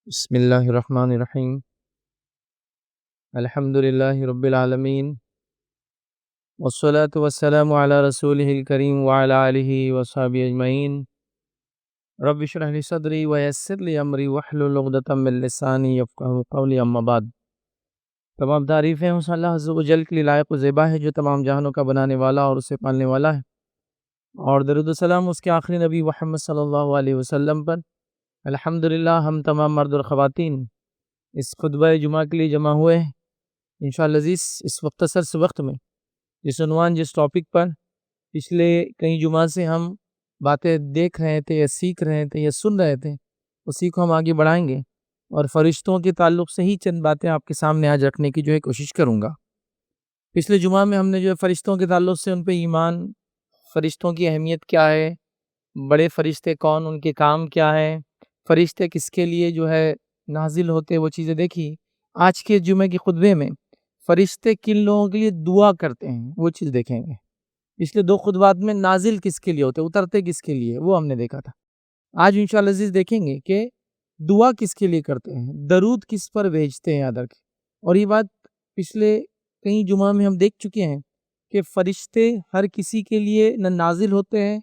بسم اللہ الرحمن الرحیم الحمد للہ رب العالمین والصلاة والسلام علی رسولہ الکریم وعلی آلہ وصحبہ اجمعین رب اشرح لی صدری ویسر لی امری واحلل عقدۃ من لسانی یفقہوا قولی اما بعد۔ تمام تعریفیں اس اللہ عز و جل کے لیے لائق و زیبا ہے جو تمام جہانوں کا بنانے والا اور اسے پالنے والا ہے، اور درود و سلام اس کے آخری نبی محمد صلی اللہ علیہ وسلم پر۔ الحمدللہ ہم تمام مرد اور خواتین اس خطبہ جمعہ کے لیے جمع ہوئے ہیں انشاءاللہ عزیز۔ اس مختصر سے وقت میں جس ٹاپک پر پچھلے کئی جمعہ سے ہم باتیں دیکھ رہے تھے یا سیکھ رہے تھے یا سن رہے تھے، اسی کو ہم آگے بڑھائیں گے، اور فرشتوں کے تعلق سے ہی چند باتیں آپ کے سامنے آج رکھنے کی کوشش کروں گا۔ پچھلے جمعہ میں ہم نے فرشتوں کے تعلق سے ان پہ ایمان، فرشتوں کی اہمیت کیا ہے، بڑے فرشتے کون، ان کے کام کیا ہے، فرشتے کس کے لیے نازل ہوتے، وہ چیزیں دیکھی۔ آج کے جمعے کی خطبے میں فرشتے کن لوگوں کے لیے دعا کرتے ہیں وہ چیز دیکھیں گے۔ پچھلے دو خطبات میں نازل کس کے لیے ہوتے، اترتے کس کے لیے، وہ ہم نے دیکھا تھا۔ آج انشاءاللہ عزیز دیکھیں گے کہ دعا کس کے لیے کرتے ہیں، درود کس پر بھیجتے ہیں یاد رکھیں۔ اور یہ بات پچھلے کئی جمعہ میں ہم دیکھ چکے ہیں کہ فرشتے ہر کسی کے لیے نہ نازل ہوتے ہیں،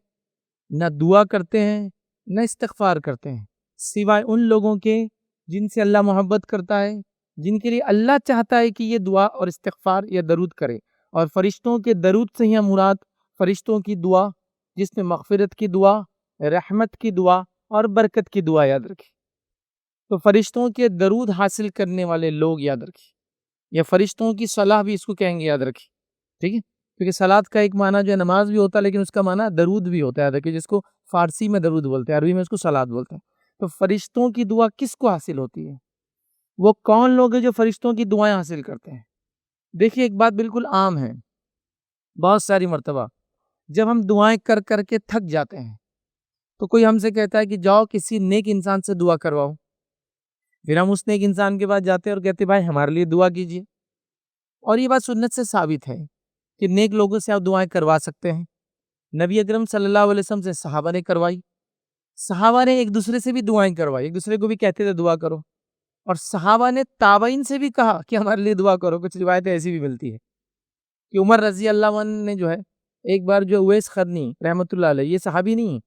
نہ دعا کرتے ہیں، نہ استغفار کرتے ہیں، سوائے ان لوگوں کے جن سے اللہ محبت کرتا ہے، جن کے لیے اللہ چاہتا ہے کہ یہ دعا اور استغفار یا درود کرے۔ اور فرشتوں کے درود سے ہی مراد فرشتوں کی دعا، جس میں مغفرت کی دعا، رحمت کی دعا اور برکت کی دعا یاد رکھیں۔ تو فرشتوں کے درود حاصل کرنے والے لوگ یاد رکھیں، یا فرشتوں کی صلاح بھی اس کو کہیں گے، یاد رکھیں، ٹھیک ہے؟ کیونکہ صلاۃ کا ایک معنی نماز بھی ہوتا ہے، لیکن اس کا معنی درود بھی ہوتا ہے، یاد رکھیں، جس کو فارسی میں درود بولتے ہیں، عربی میں اس کو صلاۃ بولتے ہیں۔ تو فرشتوں کی دعا کس کو حاصل ہوتی ہے؟ وہ کون لوگ ہیں جو فرشتوں کی دعائیں حاصل کرتے ہیں؟ دیکھیے ایک بات بالکل عام ہے، بہت ساری مرتبہ جب ہم دعائیں کر کر کے تھک جاتے ہیں تو کوئی ہم سے کہتا ہے کہ جاؤ کسی نیک انسان سے دعا کرواؤ، پھر ہم اس نیک انسان کے پاس جاتے ہیں اور کہتے ہیں بھائی ہمارے لیے دعا کیجیے۔ اور یہ بات سنت سے ثابت ہے کہ نیک لوگوں سے آپ دعائیں کروا سکتے ہیں۔ نبی اکرم صلی اللہ علیہ وسلم سے صحابہ نے کروائی، صحابہ نے ایک دوسرے سے بھی دعائیں کروائی، ایک دوسرے کو بھی کہتے تھے دعا کرو، اور صحابہ نے تابعین سے بھی کہا کہ ہمارے لیے دعا کرو۔ کچھ روایتیں ایسی بھی ملتی ہے کہ عمر رضی اللہ عنہ نے ایک بار اویس قرنی رحمۃ اللہ علیہ، یہ صحابی نہیں ہے،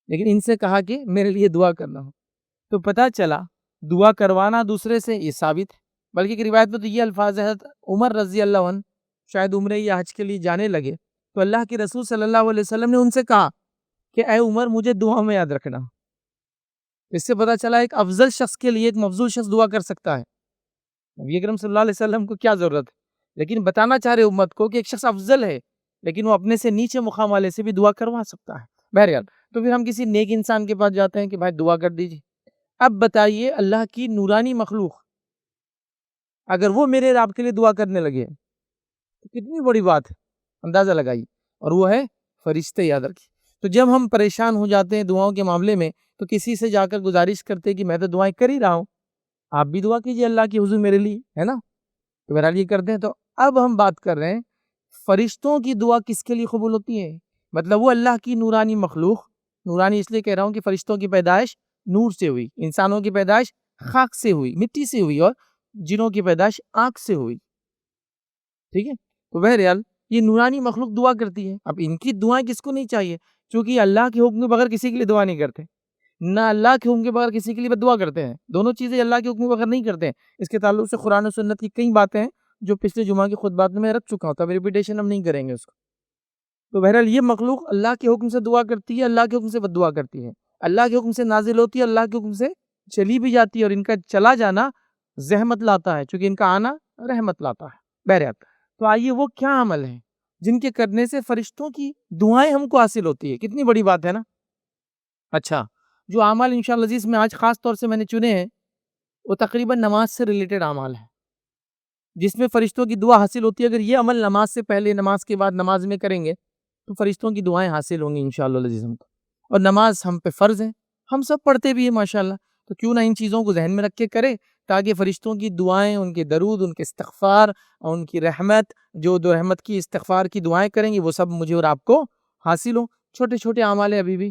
لیکن ان سے کہا کہ میرے لیے دعا کرنا ہو۔ تو پتہ چلا دعا کروانا دوسرے سے یہ ثابت ہے، بلکہ ایک روایت میں تو یہ الفاظ ہے، عمر رضی اللہ عنہ شاید عمرے یا حج کے لیے جانے لگے تو اللہ کے رسول صلی اللہ علیہ وسلم نے ان سے کہا کہ اے عمر مجھے دعا میں یاد رکھنا۔ اس سے پتہ چلا ایک افضل شخص کے لیے ایک مفضول شخص دعا کر سکتا ہے۔ نبی اکرم صلی اللہ علیہ وسلم کو کیا ضرورت ہے، لیکن بتانا چاہ رہے امت کو کہ ایک شخص افضل ہے، لیکن وہ اپنے سے نیچے مقام والے سے بھی دعا کروا سکتا ہے۔ بہرحال تو پھر ہم کسی نیک انسان کے پاس جاتے ہیں کہ بھائی دعا کر دیجیے۔ اب بتائیے اللہ کی نورانی مخلوق اگر وہ میرے آپ کے لیے دعا کرنے لگے تو کتنی بڑی بات ہے، اندازہ لگائیے، اور وہ ہے فرشتے، یاد رکھیے۔ تو جب ہم پریشان ہو جاتے ہیں دعاؤں کے معاملے میں تو کسی سے جا کر گزارش کرتے ہیں کہ میں تو دعائیں کر ہی رہا ہوں، آپ بھی دعا کیجئے اللہ کی حضور میرے لیے، ہے نا؟ تو بہرحال یہ کرتے ہیں۔ تو اب ہم بات کر رہے ہیں فرشتوں کی دعا کس کے لیے قبول ہوتی ہے، مطلب وہ اللہ کی نورانی مخلوق، نورانی اس لیے کہہ رہا ہوں کہ فرشتوں کی پیدائش نور سے ہوئی، انسانوں کی پیدائش خاک سے ہوئی، مٹی سے ہوئی، اور جنوں کی پیدائش آنکھ سے ہوئی، ٹھیک ہے؟ تو بہرحال یہ نورانی مخلوق دعا کرتی ہے۔ اب ان کی دعائیں کس کو نہیں چاہیے، چونکہ اللہ کے حکم کے بغیر کسی کے لیے دعا نہیں کرتے، نہ اللہ کے حکم کے بغیر کسی کے لیے دعا کرتے ہیں، دونوں چیزیں اللہ کے حکم کے بغیر نہیں کرتے ہیں۔ اس کے تعلق سے قرآن و سنت کی کئی باتیں ہیں جو پچھلے جمعہ کی خطبات میں رکھ چکا ہوں، تو اب ریپیٹیشن ہم نہیں کریں گے اس کو۔ تو بہرحال یہ مخلوق اللہ کے حکم سے دعا کرتی ہے، اللہ کے حکم سے بد دعا کرتی ہے، اللہ کے حکم سے نازل ہوتی ہے، اللہ کے حکم سے چلی بھی جاتی ہے، اور ان کا چلا جانا زحمت لاتا ہے، چونکہ ان کا آنا رحمت لاتا ہے۔ بہرحال تو آئیے وہ کیا عمل ہیں جن کے کرنے سے فرشتوں کی دعائیں ہم کو حاصل ہوتی ہے، کتنی بڑی بات ہے نا۔ اچھا، جو اعمال انشاءاللہ عزیز میں آج خاص طور سے میں نے چنے ہیں وہ تقریباً نماز سے ریلیٹڈ اعمال ہیں، جس میں فرشتوں کی دعا حاصل ہوتی ہے۔ اگر یہ عمل نماز سے پہلے، نماز کے بعد، نماز میں کریں گے تو فرشتوں کی دعائیں حاصل ہوں گی انشاءاللہ عزیز ہم کو۔ اور نماز ہم پہ فرض ہے، ہم سب پڑھتے بھی ہیں ماشاءاللہ، تو کیوں نہ ان چیزوں کو ذہن میں رکھ کے کرے تاکہ فرشتوں کی دعائیں، ان کے درود، ان کے استغفار اور ان کی رحمت، جو دو رحمت کی استغفار کی دعائیں کریں گے وہ سب مجھے اور آپ کو حاصل ہوں۔ چھوٹے چھوٹے اعمال ہیں، ابھی بھی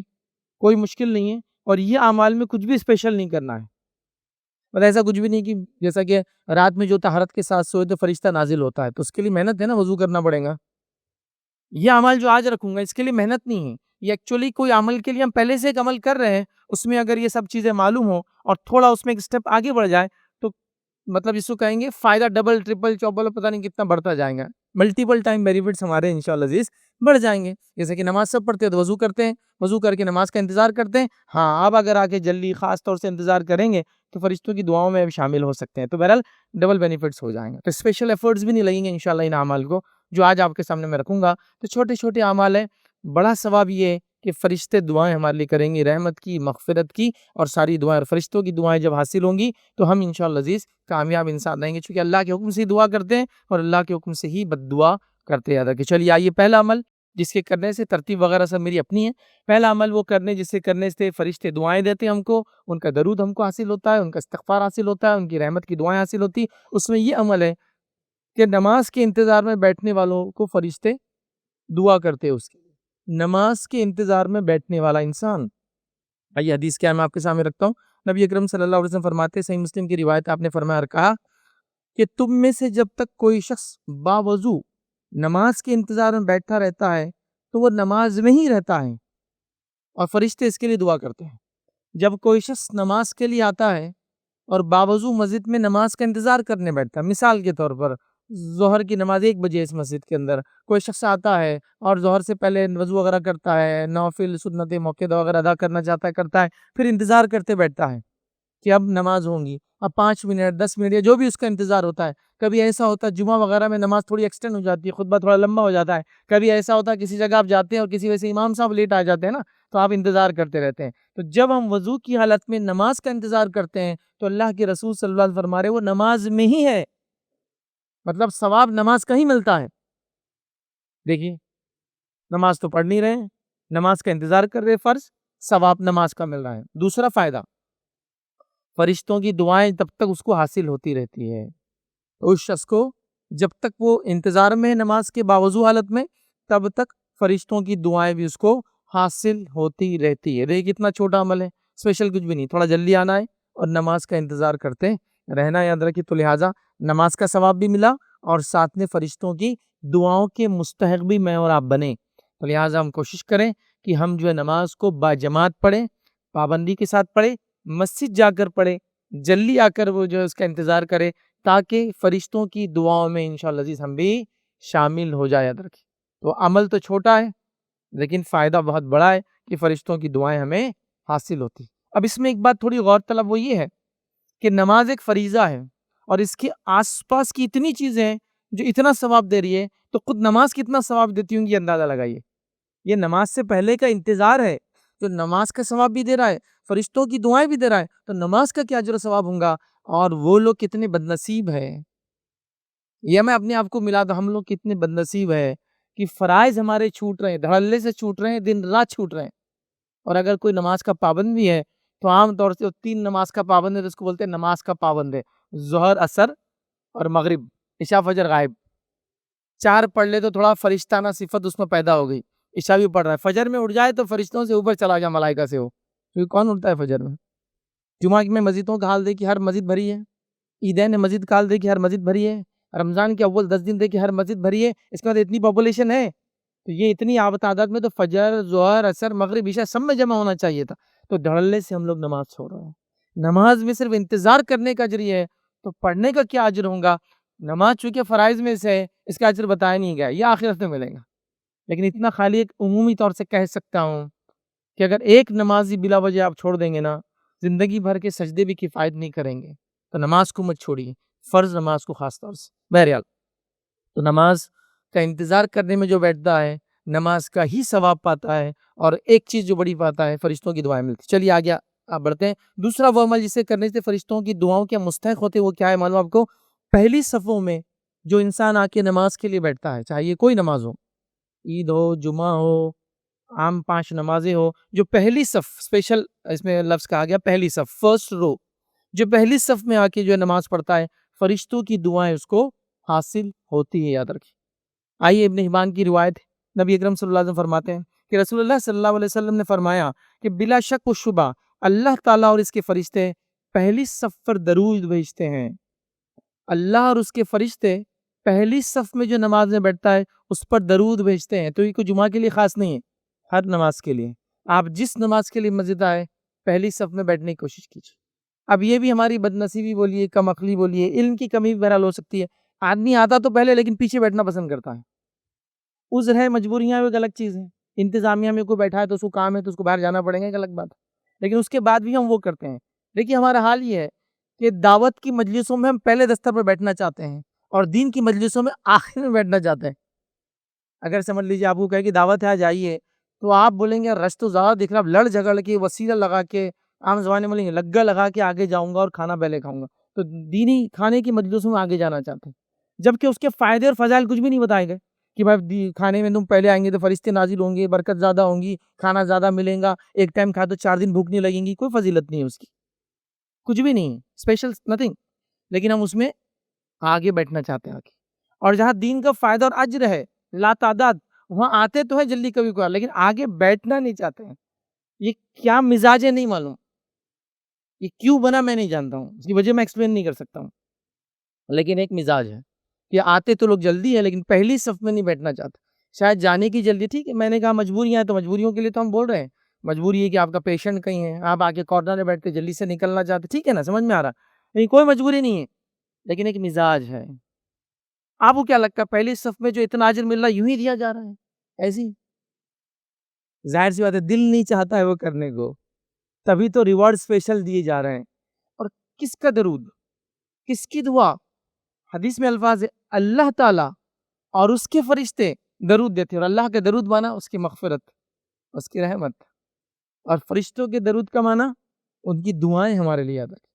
کوئی مشکل نہیں ہے، اور یہ اعمال میں کچھ بھی اسپیشل نہیں کرنا ہے۔ مطلب ایسا کچھ بھی نہیں کہ جیسا کہ رات میں جو طہارت کے ساتھ سوئے تو فرشتہ نازل ہوتا ہے، تو اس کے لیے محنت ہے نا، وضو کرنا پڑے گا. یہ عمل جو آج رکھوں گا اس کے لیے محنت نہیں ہے، یہ ایکچولی کوئی عمل کے لیے ہم پہلے سے ایک عمل کر رہے ہیں، اس میں اگر یہ سب چیزیں معلوم ہو اور تھوڑا اس میں ایک سٹیپ آگے بڑھ جائے تو مطلب اس کو کہیں گے فائدہ ڈبل ٹرپل چوبل پتہ نہیں کتنا بڑھتا جائے گا، ملٹیپل ٹائم بینیفٹس ہمارے انشاءاللہ عزیز بڑھ جائیں گے. جیسے کہ نماز سب پڑھتے ہیں تو وضو کرتے ہیں، وضو کر کے نماز کا انتظار کرتے ہیں. ہاں آپ اگر آگے جلدی خاص طور سے انتظار کریں گے تو فرشتوں کی دعاؤں میں شامل ہو سکتے ہیں، تو بہرحال ڈبل بینیفٹس ہو جائیں گے. تو اسپیشل ایفرٹس بھی نہیں لگیں گے انشاءاللہ ان اعمال کو جو آج آپ کے سامنے میں رکھوں گا. تو چھوٹے چھوٹے اعمال ہیں، بڑا ثواب یہ ہے کہ فرشتے دعائیں ہمارے لیے کریں گے، رحمت کی، مغفرت کی، اور ساری دعائیں اور فرشتوں کی دعائیں جب حاصل ہوں گی تو ہم انشاءاللہ عزیز کامیاب انسان رہیں گے، چونکہ اللہ کے حکم سے ہی دعا کرتے ہیں اور اللہ کے حکم سے ہی بد دعا کرتے ہیں. کہ چلیے آئیے پہلا عمل جس کے کرنے سے ترتیب وغیرہ سب میری اپنی ہے. پہلا عمل وہ کرنے جس سے کرنے سے فرشتے دعائیں دیتے ہیں ہم کو، ان کا درود ہم کو حاصل ہوتا ہے، ان کا استغفار حاصل ہوتا ہے، ان کی رحمت کی دعائیں حاصل ہوتی. اس میں یہ عمل ہے کہ نماز کے انتظار میں بیٹھنے والوں کو فرشتے دعا کرتے ہیں. اس کے نماز کے انتظار میں بیٹھنے والا انسان، آئیے حدیث کیا میں آپ کے سامنے رکھتا ہوں. نبی اکرم صلی اللہ علیہ وسلم فرماتے ہیں، صحیح مسلم کی روایت، آپ نے فرمایا اور کہا کہ تم میں سے جب تک کوئی شخص باوضو نماز کے انتظار میں بیٹھا رہتا ہے تو وہ نماز میں ہی رہتا ہے اور فرشتے اس کے لیے دعا کرتے ہیں. جب کوئی شخص نماز کے لیے آتا ہے اور باوضو مسجد میں نماز کا انتظار کرنے بیٹھتا ہے، مثال کے طور پر ظہر کی نماز 1 بجے اس مسجد کے اندر کوئی شخص آتا ہے اور ظہر سے پہلے وضو وغیرہ کرتا ہے، نوافل سنت موقع وغیرہ ادا کرنا چاہتا ہے، کرتا ہے، پھر انتظار کرتے بیٹھتا ہے کہ اب نماز ہوں گی، اب 5 منٹ 10 منٹ یا جو بھی اس کا انتظار ہوتا ہے. کبھی ایسا ہوتا ہے جمعہ وغیرہ میں نماز تھوڑی ایکسٹینڈ ہو جاتی ہے، خطبہ تھوڑا لمبا ہو جاتا ہے. کبھی ایسا ہوتا ہے کسی جگہ آپ جاتے ہیں اور کسی وجہ سے امام صاحب لیٹ آ جاتے ہیں نا، تو آپ انتظار کرتے رہتے ہیں. تو جب ہم وضو کی حالت میں نماز کا انتظار کرتے ہیں تو اللہ کے رسول صلی اللہ علیہ وسلم فرما رہے وہ نماز میں ہی ہے، مطلب ثواب نماز کا ہی ملتا ہے. دیکھیے نماز تو پڑھ نہیں رہے ہیں، نماز کا انتظار کر رہے، فرض ثواب نماز کا مل رہا ہے. دوسرا فائدہ، فرشتوں کی دعائیں تب تک اس کو حاصل ہوتی رہتی ہے. اس شخص کو جب تک وہ انتظار میں ہے نماز کے باوضو حالت میں، تب تک فرشتوں کی دعائیں بھی اس کو حاصل ہوتی رہتی ہے. دیکھیے کتنا چھوٹا عمل ہے، اسپیشل کچھ بھی نہیں، تھوڑا جلدی آنا ہے اور نماز کا انتظار کرتے رہنا. یاد رکھیے تو لہٰذا نماز کا ثواب بھی ملا اور ساتھ میں فرشتوں کی دعاؤں کے مستحق بھی میں اور آپ بنے. تو لہٰذا ہم کوشش کریں کہ ہم جو ہے نماز کو باجماعت پڑھیں، پابندی کے ساتھ پڑھیں، مسجد جا کر پڑھیں، جلدی آ کر وہ جو ہے اس کا انتظار کرے تاکہ فرشتوں کی دعاؤں میں انشاءاللہ عزیز ہم بھی شامل ہو جائے. یاد رکھیں تو عمل تو چھوٹا ہے لیکن فائدہ بہت بڑا ہے کہ فرشتوں کی دعائیں ہمیں حاصل ہوتی. اب اس میں ایک بات تھوڑی غور طلب وہ یہ ہے کہ نماز ایک فریضہ ہے اور اس کے آس پاس کی اتنی چیزیں ہیں جو اتنا ثواب دے رہی ہے، تو خود نماز کتنا ثواب دیتی ہوں گی اندازہ لگائیے. یہ نماز سے پہلے کا انتظار ہے جو نماز کا ثواب بھی دے رہا ہے، فرشتوں کی دعائیں بھی دے رہا ہے، تو نماز کا کیا اجر و ثواب ہوں گا. اور وہ لوگ کتنے بد نصیب ہیں، یہ میں اپنے آپ کو ملا دوں، ہم لوگ کتنے بد نصیب ہیں کہ فرائض ہمارے چھوٹ رہے ہیں، دھڑلے سے چھوٹ رہے ہیں، دن رات چھوٹ رہے ہیں. اور اگر کوئی نماز کا پابند بھی ہے تو عام طور سے 3 نماز کا پابند ہے تو اس کو بولتے ہیں نماز کا پابند ہے. ظہر، عصر اور مغرب، عشاء فجر غائب. 4 پڑھ لے تو تھوڑا فرشتانہ صفت اس میں پیدا ہو گئی. عشاء بھی پڑھ رہا ہے، فجر میں اٹھ جائے تو فرشتوں سے اوپر چلا گیا، ملائکہ سے ہو، کیونکہ کون اٹھتا ہے فجر میں. جمعہ میں مسجدوں کا حال دیکھیے، ہر مسجد بھری ہے. عیدین مسجد کا حال دیکھیے، ہر مسجد بھری ہے. رمضان کے اول 10 دن دیکھیے، ہر مسجد بھری ہے. اس کے بعد اتنی پاپولیشن ہے تو یہ اتنی تعداد میں تو فجر، ظہر، عصر، مغرب، عشاء سب میں جمع ہونا چاہیے تھا. تو دھڑلے سے ہم لوگ نماز چھوڑ رہے ہیں. نماز میں صرف انتظار کرنے کا اجر ہے تو پڑھنے کا کیا اجر ہوگا. نماز چونکہ فرائض میں سے ہے، اس کا اجر بتایا نہیں گیا، یہ آخرت میں ملے گا. لیکن اتنا خالی ایک عمومی طور سے کہہ سکتا ہوں کہ اگر ایک نمازی بلا وجہ آپ چھوڑ دیں گے نا، زندگی بھر کے سجدے بھی کفایت نہیں کریں گے. تو نماز کو مت چھوڑیے، فرض نماز کو خاص طور سے. بہرحال تو نماز کا انتظار کرنے میں جو بیٹھتا ہے نماز کا ہی ثواب پاتا ہے، اور ایک چیز جو بڑی پاتا ہے، فرشتوں کی دعائیں ملتی. چلیے آگے آپ بڑھتے ہیں. دوسرا وہ عمل جسے کرنے سے فرشتوں کی دعاؤں کے مستحق ہوتے وہ کیا ہے معلوم آپ کو؟ پہلی صفوں میں جو انسان آ کے نماز کے لیے بیٹھتا ہے، چاہے کوئی نماز ہو، عید ہو، جمعہ ہو، عام 5 نمازیں ہو، جو پہلی صف، اسپیشل اس میں لفظ کہا گیا پہلی صف، فرسٹ رو، جو پہلی صف میں آ کے جو نماز پڑھتا ہے فرشتوں کی دعائیں اس کو حاصل ہوتی ہے. یاد رکھیں. آئیے ابن حبان کی روایت، نبی اکرم صلی اللہ علیہ وسلم فرماتے ہیں کہ رسول اللہ صلی اللہ علیہ وسلم نے فرمایا کہ بلا شک و شبہ اللہ تعالیٰ اور اس کے فرشتے پہلی صف پر درود بھیجتے ہیں. اللہ اور اس کے فرشتے پہلی صف میں جو نماز میں بیٹھتا ہے اس پر درود بھیجتے ہیں. تو یہ کوئی جمعہ کے لیے خاص نہیں ہے، ہر نماز کے لیے. آپ جس نماز کے لیے مسجد آئے پہلی صف میں بیٹھنے کی کوشش کیجیے. اب یہ بھی ہماری بد نصیبی بولیے، کم عقلی بولیے، علم کی کمی بھی بہرحال ہو سکتی ہے. آدمی آتا تو پہلے لیکن پیچھے بیٹھنا پسند کرتا ہے. عذر ہے، مجبوریاں ایک الگ چیز ہے. انتظامیہ میں کوئی بیٹھا ہے تو اس کو کام ہے تو اس کو باہر جانا پڑے گا، ایک الگ بات ہے. لیکن اس کے بعد بھی ہم وہ کرتے ہیں. دیکھیے ہمارا حال یہ ہے کہ دعوت کی مجلسوں میں ہم پہلے دستر پر بیٹھنا چاہتے ہیں اور دین کی مجلسوں میں آخر میں بیٹھنا چاہتے ہیں. اگر سمجھ لیجیے آپ کو کہے کہ دعوت ہے آ جائیے تو آپ بولیں گے رش تو زیادہ دکھ رہا، لڑ جھگڑ کے وسیلہ لگا کے، عام زبانے میں بولیں گے لگا لگا کے آگے جاؤں گا اور کھانا پہلے کھاؤں گا. تو دینی کھانے کی مجلسوں میں آگے جانا چاہتے ہیں، جبکہ اس کے فائدے اور فضائل کچھ بھی نہیں بتائے گئے کہ بھائی کھانے میں تم پہلے آئیں گے تو فرشتے نازل ہوں گے، برکت زیادہ ہوں گی، کھانا زیادہ ملے گا، ایک ٹائم کھا تو 4 دن بھوک نہیں لگیں گی. کوئی فضیلت نہیں ہے اس کی، کچھ بھی نہیں، اسپیشل نتھنگ. لیکن ہم اس میں آگے بیٹھنا چاہتے ہیں. اور جہاں دین کا فائدہ اور اجر ہے لا تعداد، وہاں آتے تو ہے جلدی کبھی کبھار، لیکن آگے بیٹھنا نہیں چاہتے ہیں. یہ کیا مزاج ہے نہیں معلوم، یہ کیوں بنا میں نہیں جانتا ہوں، اس کی وجہ میں ایکسپلین نہیں کر سکتا ہوں. لیکن ایک مزاج ہے کہ آتے تو لوگ جلدی ہے لیکن پہلی صف میں نہیں بیٹھنا چاہتے. شاید جانے کی جلدی، ٹھیک ہے، میں نے کہا مجبوریاں ہیں تو مجبوریوں کے لیے تو ہم بول رہے ہیں. مجبوری ہے کہ آپ کا پیشنٹ کہیں ہے، آپ آگے کارنر میں بیٹھتے جلدی سے نکلنا چاہتے، ٹھیک ہے نا، سمجھ میں آ رہا. لیکن کوئی مجبوری نہیں ہے، لیکن ایک مزاج ہے. آپ کو کیا لگتا ہے پہلی صف میں جو اتنا اجر مل رہا ہے یوں ہی دیا جا رہا ہے؟ ایسی ظاہر سی بات ہے دل نہیں چاہتا ہے وہ کرنے کو، تبھی تو ریوارڈ اسپیشل دیے جا رہے ہیں. اور کس کا درود، کس کی دعا؟ حدیث میں الفاظ ہے اللہ تعالیٰ اور اس کے فرشتے درود دیتے ہیں. اور اللہ کے درود مانا اس کی مغفرت، اس کی رحمت، اور فرشتوں کے درود کا مانا ان کی دعائیں ہمارے لیے یاد رکھیں.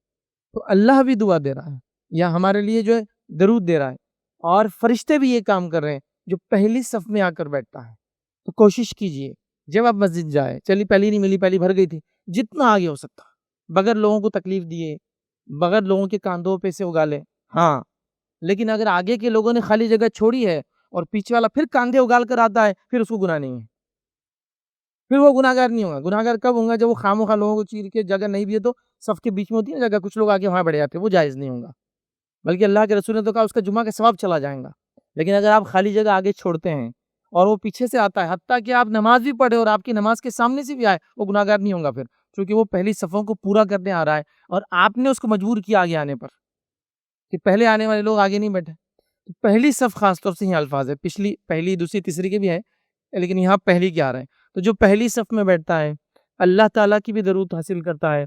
تو اللہ بھی دعا دے رہا ہے یا ہمارے لیے جو ہے درود دے رہا ہے، اور فرشتے بھی یہ کام کر رہے ہیں جو پہلی صف میں آ کر بیٹھتا ہے. تو کوشش کیجئے جب آپ مسجد جائے، چلی پہلی نہیں ملی، پہلی بھر گئی تھی، جتنا آگے ہو سکتا بغیر لوگوں کو تکلیف دیے، بغیر لوگوں کے کاندھوں پہ سے اگالے. ہاں لیکن اگر آگے کے لوگوں نے خالی جگہ چھوڑی ہے اور پیچھے والا پھر کاندھے اگال کر آتا ہے، پھر اس کو گناہ نہیں ہے، پھر وہ گناہگار نہیں ہوگا. گناہگار کب ہوگا؟ جب وہ خامخواہ لوگوں کو چیر کے، جگہ نہیں بھی ہے تو صف کے بیچ میں ہوتی ہے جگہ، کچھ لوگ آگے وہاں بڑھ جاتے ہیں، وہ جائز نہیں ہوگا. بلکہ اللہ کے رسول نے تو کہا اس کا جمعہ کا ثواب چلا جائے گا. لیکن اگر آپ خالی جگہ آگے چھوڑتے ہیں اور وہ پیچھے سے آتا ہے، حتیٰ کہ آپ نماز بھی پڑھے اور آپ کی نماز کے سامنے سے بھی آئے، وہ گناہگار نہیں ہوگا پھر، کیونکہ وہ پہلی صفوں کو پورا کرنے آ رہا ہے اور آپ نے اس کو مجبور کیا آگے آنے پر کہ پہلے آنے والے لوگ آگے نہیں بیٹھے. پہلی صف خاص طور سے یہ الفاظ ہے، پچھلی پہلی دوسری تیسری کے بھی ہے لیکن یہاں پہلی کے آ رہے ہیں. تو جو پہلی صف میں بیٹھتا ہے اللہ تعالیٰ کی بھی درود حاصل کرتا ہے.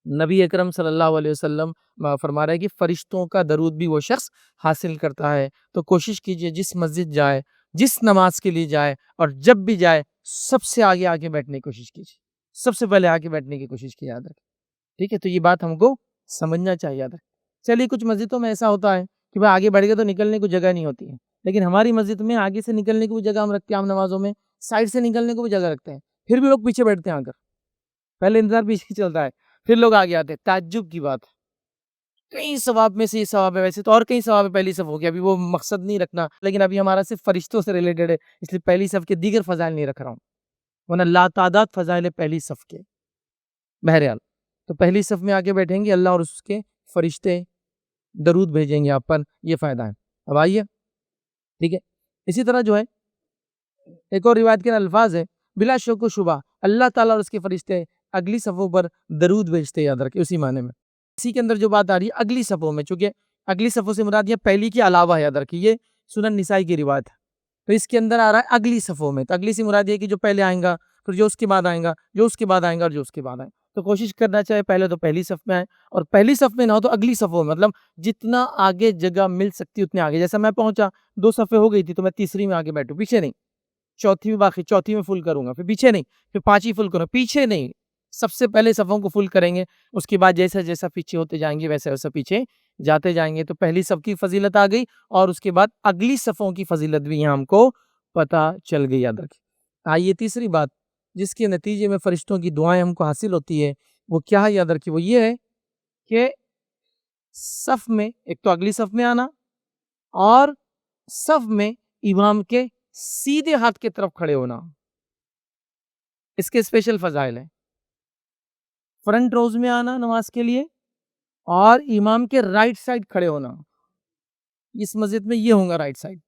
نبی اکرم صلی اللہ علیہ وسلم فرما رہے ہیں کہ فرشتوں کا درود بھی وہ شخص حاصل کرتا ہے. تو کوشش کیجئے جس مسجد جائے، جس نماز کے لیے جائے، اور جب بھی جائے سب سے آگے آگے بیٹھنے کی کوشش کیجئے، سب سے پہلے آگے بیٹھنے کی کوشش کی، یاد رکھیں. ٹھیک ہے، تو یہ بات ہم کو سمجھنا چاہیے، یاد رکھیں. چلیے کچھ مسجدوں میں ایسا ہوتا ہے کہ بھائی آگے بڑھ گئے تو نکلنے کو جگہ نہیں ہوتی ہے، لیکن ہماری مسجد میں آگے سے نکلنے کو بھی جگہ ہم رکھتے ہیں. عام نمازوں میں سائڈ سے نکلنے کو بھی جگہ رکھتے ہیں، پھر بھی لوگ پیچھے بیٹھتے ہیں. آ کر پہلے انتظار پیچھے چلتا ہے، پھر لوگ آگے آتے ہیں. تعجب کی بات ہے، کئی ثواب میں سے یہ ثواب ہے، ویسے تو اور کئی ثواب ہے پہلی صف ہو گیا، ابھی وہ مقصد نہیں رکھنا، لیکن ابھی ہمارا صرف فرشتوں سے ریلیٹڈ ہے، اس لیے پہلی صف کے دیگر فضائل نہیں رکھ رہا ہوں، ورنہ لا تعداد فضائل ہے پہلی صف کے. بہرحال تو پہلی صف میں آگے بیٹھیں گے، اللہ اور اس کے فرشتے درود بھیجیں گے آپ پر، یہ فائدہ ہے. اب آئیے، ٹھیک ہے، اسی طرح جو ہے ایک اور روایت کے الفاظ ہے بلا شک و شبہ اللہ تعالیٰ اور اس کے فرشتے اگلی صفوں پر درود بھیجتے، یاد رکھیں اسی معنی میں. اسی کے اندر جو بات آ رہی ہے اگلی صفوں میں، چونکہ اگلی صفوں سے مراد یہ پہلی کے علاوہ ہے، یاد رکھیں یہ سنن نسائی کی روایت ہے. تو اس کے اندر آ رہا ہے اگلی صفوں میں، تو اگلی سے مراد یہ کہ جو پہلے آئیں گا، پھر جو اس کے بعد آئیں گا، جو اس کے بعد آئیں گا، اور جو اس کے بعد آئیں گا. تو کوشش کرنا چاہے پہلے تو پہلی صف میں آئیں، اور پہلی صف میں نہ ہو تو اگلی صفوں میں، مطلب جتنا آگے جگہ مل سکتی اتنے آگے. جیسا میں پہنچا 2 صفیں ہو گئی تھی تو میں تیسری میں آگے بیٹھوں، پیچھے نہیں. چوتھی میں باقی، چوتھی میں فل کروں گا، پھر پیچھے نہیں، پھر 5ویں فل کروں، پیچھے نہیں. سب سے پہلے صفوں کو فل کریں گے، اس کے بعد جیسا جیسا پیچھے ہوتے جائیں گے ویسا ویسا پیچھے جاتے جائیں گے. تو پہلی صف کی فضیلت آ گئی، اور اس کے بعد اگلی صفوں کی فضیلت بھی یہاں ہم کو پتہ چل گئی، یاد رکھیں. آئیے تیسری بات جس کے نتیجے میں فرشتوں کی دعائیں ہم کو حاصل ہوتی ہے وہ کیا ہے، یاد رکھیے. وہ یہ ہے کہ صف میں ایک تو اگلی صف میں آنا، اور صف میں امام کے سیدھے ہاتھ کی طرف کھڑے ہونا. اس کے اسپیشل فضائل ہیں. فرنٹ روز میں آنا نماز کے لیے، اور امام کے رائٹ سائڈ کھڑے ہونا. اس مسجد میں یہ ہوں گا رائٹ سائڈ,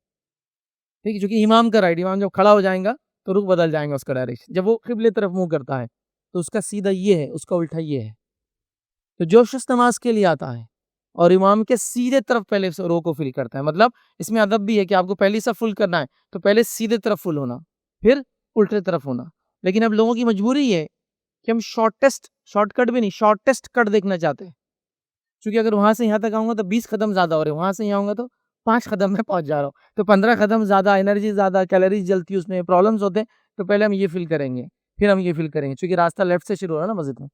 ٹھیک ہے, چونکہ امام کا رائٹ, امام جب کھڑا ہو جائیں گا تو رخ بدل جائیں گا اس کا ڈائریکشن. جب وہ قبلے طرف منہ کرتا ہے تو اس کا سیدھا یہ ہے, اس کا الٹا یہ ہے. تو جو شخص نماز کے لیے آتا ہے اور امام کے سیدھے طرف پہلے رو کو فل کرتا ہے, مطلب اس میں ادب بھی ہے کہ آپ کو پہلی صف فل کرنا ہے تو پہلے سیدھے طرف فل ہونا, پھر الٹے طرف ہونا. لیکن اب لوگوں کی مجبوری ہے کہ ہم شارٹ کٹ بھی نہیں, شارٹیسٹ کٹ دیکھنا چاہتے ہیں. چونکہ اگر وہاں سے یہاں تک آؤں گا تو 20 قدم زیادہ ہو رہے ہیں, وہاں سے یہاں آؤں گا تو 5 قدم میں پہنچ جا رہا ہوں, تو 15 قدم زیادہ, انرجی زیادہ, کیلوریز جلتی ہے, اس میں پرابلمز ہوتے ہیں. تو پہلے ہم یہ فل کریں گے, پھر ہم یہ فل کریں گے, چونکہ راستہ لیفٹ سے شروع ہو رہا ہے نا مسجد میں,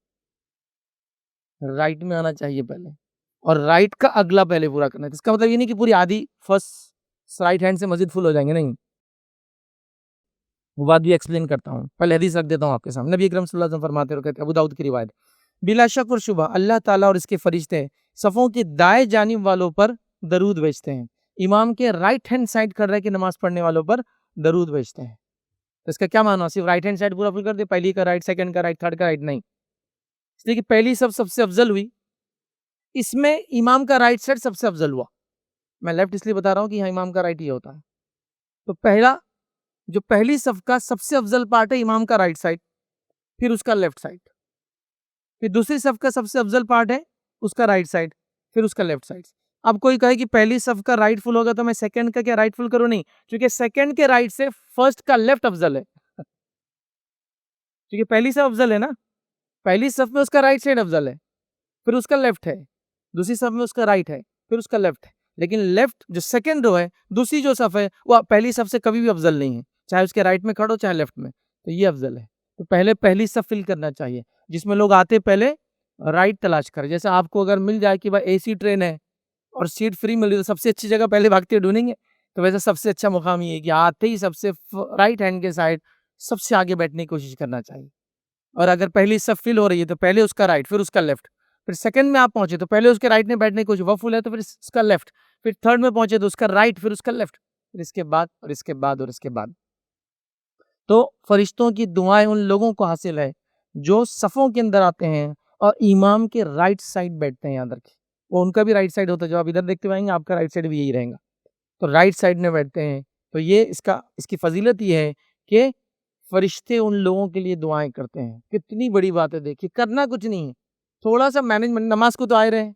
رائٹ میں آنا چاہیے پہلے, اور رائٹ کا اگلا پہلے پورا کرنا ہے. اس کا مطلب یہ نہیں کہ پوری آدھی فرسٹ رائٹ ہینڈ سے مسجد فل ہو جائیں گے, نہیں, وہ بات بھی ایکسپلین کرتا ہوں. پہلے حدیث رکھ دیتا ہوں آپ کے سامنے. نبی اکرم صلی اللہ علیہ وسلم فرماتے ہیں, ابو داؤد کی روایت, بلا شک اور شبہ اللہ تعالیٰ اور اس کے فرشتے صفوں کی دائیں جانب والوں پر درود بھیجتے ہیں. امام کے رائٹ ہینڈ سائڈ کر رہے کہ نماز پڑھنے والوں پر درود بھیجتے ہیں. تو اس کا کیا معنی, صرف رائٹ ہینڈ سائڈ پورا فل کر دے, پہلی کا رائٹ, سیکنڈ کا رائٹ, تھرڈ کا رائٹ, نہیں. اس لیے کہ پہلی سب سے افضل ہوئی, اس میں امام کا رائٹ سائڈ سب سے افضل ہوا. میں لیفٹ اس لیے بتا رہا ہوں کہ یہاں امام کا رائٹ یہ ہوتا ہے. تو پہلا جو پہلی صف کا سب سے افضل پارٹ ہے امام کا رائٹ سائڈ, پھر اس کا لیفٹ سائڈ. پھر دوسری صف کا سب سے افضل پارٹ ہے اس کا رائٹ سائڈ, پھر اس کا لیفٹ سائڈ. اب کوئی کہے کہ پہلی صف کا رائٹ فل ہوگا تو میں سیکنڈ کا کیا رائٹ فل کروں, نہیں, کیونکہ سیکنڈ کے رائٹ سے فرسٹ کا لیفٹ افضل ہے. کیونکہ پہلی صف افضل ہے نا, پہلی صف میں اس کا رائٹ سائڈ افضل ہے, پھر اس کا لیفٹ ہے. دوسری صف میں اس کا رائٹ ہے, پھر اس کا لیفٹ ہے. لیکن لیفٹ جو سیکنڈ رو ہے, دوسری جو صف ہے, وہ پہلی صف سے کبھی بھی افضل نہیں ہے, چاہے اس کے رائٹ میں کھڑو چاہے لیفٹ میں, تو یہ افضل ہے. تو پہلے پہلی صف فل کرنا چاہیے, جس میں لوگ آتے پہلے رائٹ تلاش کریں. جیسے آپ کو اگر مل جائے کہ بھائی اے سی ٹرین ہے اور سیٹ فری مل رہی, تو سب سے اچھی جگہ پہلے بھاگتے ڈھونڈیں گے. تو ویسے سب سے اچھا مقام یہ ہے کہ آتے ہی سب سے رائٹ ہینڈ کے سائڈ سب سے آگے بیٹھنے کی کوشش کرنا چاہیے. اور اگر پہلی صف فل ہو رہی ہے تو پہلے اس کا رائٹ, پھر اس کا لیفٹ. پھر سیکنڈ میں آپ پہنچے تو پہلے اس کے رائٹ میں بیٹھنے کی کوشش, وہ فل ہے تو پھر اس کا لیفٹ. پھر تھرڈ میں پہنچے تو اس کا رائٹ, پھر اس کا لیفٹ, پھر اس کے بعد اور اس کے بعد اور اس کے بعد. تو فرشتوں کی دعائیں ان لوگوں کو حاصل ہے جو صفوں کے اندر آتے ہیں اور امام کے رائٹ سائڈ بیٹھتے ہیں. یاد رکھیں, وہ ان کا بھی رائٹ سائڈ ہوتا ہے, جو آپ ادھر دیکھتے ہوئیں گے آپ کا رائٹ سائڈ بھی یہی رہے گا. تو رائٹ سائڈ میں بیٹھتے ہیں. تو یہ اس کی فضیلت یہ ہے کہ فرشتے ان لوگوں کے لیے دعائیں کرتے ہیں. کتنی بڑی بات ہے, دیکھیے, کرنا کچھ نہیں ہے, تھوڑا سا مینجمنٹ. نماز کو تو آئے رہے,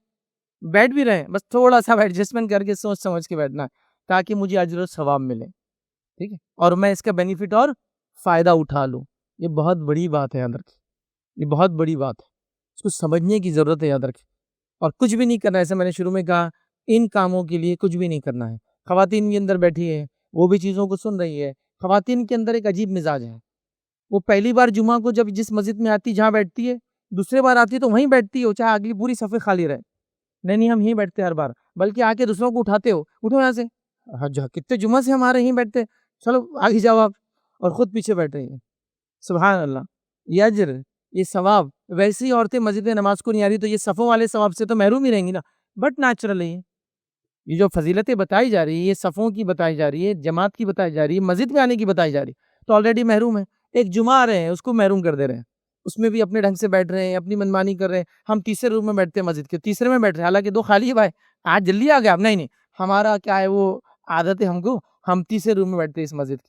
بیٹھ بھی رہے, بس تھوڑا سا ایڈجسٹمنٹ کر کے سوچ سمجھ کے بیٹھنا ہے تاکہ مجھے اجر و ثواب ملے, ٹھیک ہے, اور میں اس کا بینیفٹ اور فائدہ اٹھا لوں. یہ بہت بڑی بات ہے, یاد رکھیں, یہ بہت بڑی بات ہے, اس کو سمجھنے کی ضرورت ہے, یاد رکھیں. اور کچھ بھی نہیں کرنا ہے, ایسے میں نے شروع میں کہا, ان کاموں کے لیے کچھ بھی نہیں کرنا ہے. خواتین بھی اندر بیٹھی ہے, وہ بھی چیزوں کو سن رہی ہے. خواتین کے اندر ایک عجیب مزاج ہے, وہ پہلی بار جمعہ کو جب جس مسجد میں آتی جہاں بیٹھتی ہے, دوسرے بار آتی ہے تو وہیں بیٹھتی ہو, چاہے اگلی پوری صفیں خالی رہے. نہیں, ہم یہیں بیٹھتے ہر بار, بلکہ آ کے دوسروں کو اٹھاتے ہو, اٹھو یہاں سے, کتنے جمعہ سے ہمارے یہیں بیٹھتے, چلو آگے جاؤ آپ, اور خود پیچھے بیٹھ رہی ہیں. سبحان اللہ, یہ اجر, یہ ثواب. ویسے ہی عورتیں مسجد میں نماز کو نہیں آ رہی تو یہ صفوں والے ثواب سے تو محروم ہی رہیں گی نا. بٹ نیچرل ہے, یہ جو فضیلتیں بتائی جا رہی ہے, یہ صفوں کی بتائی جا رہی ہے, جماعت کی بتائی جا رہی ہے, مسجد میں آنے کی بتائی جا رہی ہے, تو آلریڈی محروم ہے. ایک جمعہ آ رہے ہیں, اس کو محروم کر دے رہے ہیں, اس میں بھی اپنے ڈھنگ سے بیٹھ رہے ہیں, اپنی منمانی کر رہے ہیں. ہم تیسرے روم میں بیٹھتے ہیں مسجد کے, تیسرے میں بیٹھ رہے ہیں, حالانکہ 2 خالی ہے. بھائی آج جلدی آ گیا آپ, نہیں, ہمارا کیا ہے, وہ عادت ہے ہم کو, ہم تیسرے روم میں بیٹھتے ہیں اس مسجد کے.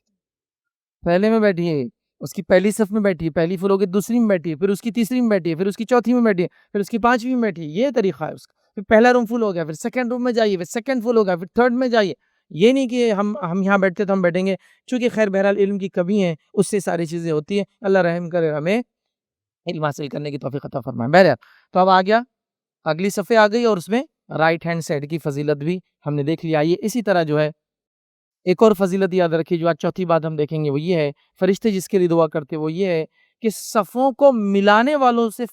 پہلے میں بیٹھیے, اس کی پہلی صف میں بیٹھی, پہلی فلور کی دوسری میں بیٹھی, پھر اس کی تیسری میں بیٹھی, پھر اس کی چوتھی میں بیٹھی, پھر اس کی 5ویں میں بیٹھی. یہ طریقہ ہے اس کا. پھر پہلا روم فل ہو گیا, پھر سیکنڈ روم میں جائیے, پھر سیکنڈ فل ہو گیا, پھر تھرڈ میں جائیے. یہ نہیں کہ ہم یہاں بیٹھتے تو ہم بیٹھیں گے, چونکہ خیر بہرحال علم کی کمی ہے, اس سے ساری چیزیں ہوتی ہیں. اللہ رحم کرے, ہمیں علم حاصل کرنے کی توفیق عطا فرمائے. بہرحال تو اب آ گیا, اگلی صفحے آ گئی, اور اس میں رائٹ ہینڈ سائڈ کی فضیلت بھی ہم نے دیکھ لیا. آئیے اسی طرح جو ہے ایک اور فضیلت یاد رکھیے, جو آج چوتھی بات ہم دیکھیں گے, وہ یہ ہے, فرشتے جس کے لیے دعا کرتے وہ یہ ہے کہ صفوں کو ملانے والوں سے